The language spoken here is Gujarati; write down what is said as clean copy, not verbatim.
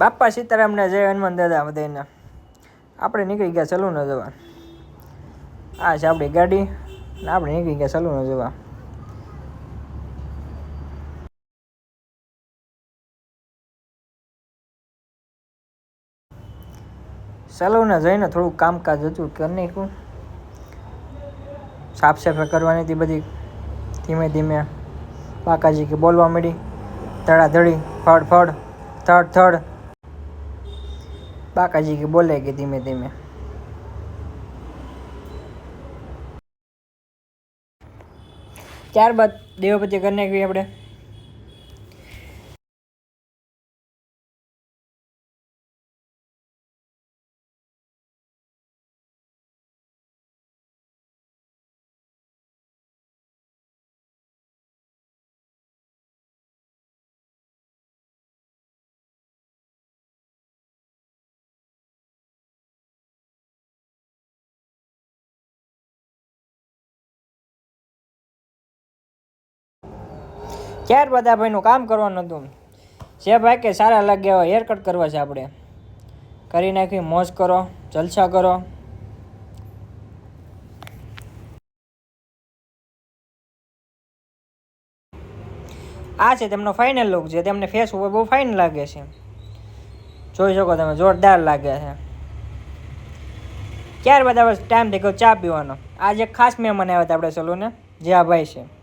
બાપા સીતારામને જય હનુમાન દાદા બધાને. આપણે નીકળી ગયા સલૂન જવા. આ છે આપણી ગાડી ને આપણે નીકળી ગયા સલૂન જવા. સલૂને જઈને થોડુંક કામકાજ હતું કરી નાખ્યું. સાફ સફાઈ કરવાની હતી બધી. ધીમે ધીમે બાકાજી કે બોલવા માંડી. ધડાધડી ફળ ફળ થડ થડ. બાકાજી કે બોલે કે ધીમે ધીમે. ત્યારબાદ દેવપતિ કરી નાખવી આપણે. ત્યારબાદ આ ભાઈનું કામ કરવાનું હતું. જે ભાઈ કે સારા લાગ્યા હોય હેર કટ કરવા છે આપણે. કરી નાખી, મોજ કરો, જલસા કરો. આ છે તેમનો ફાઇનલ લુક, જે તેમને ફેસ ઉપર બહુ ફાઇન લાગે છે. જોઈ શકો તમે, જોરદાર લાગે છે. ત્યારબાદ હવે ટાઈમ થઈ ગયો ચા પીવાનો. આજે ખાસ મહેમાન આવ્યા હતા આપણે સલૂને, જે આ ભાઈ છે.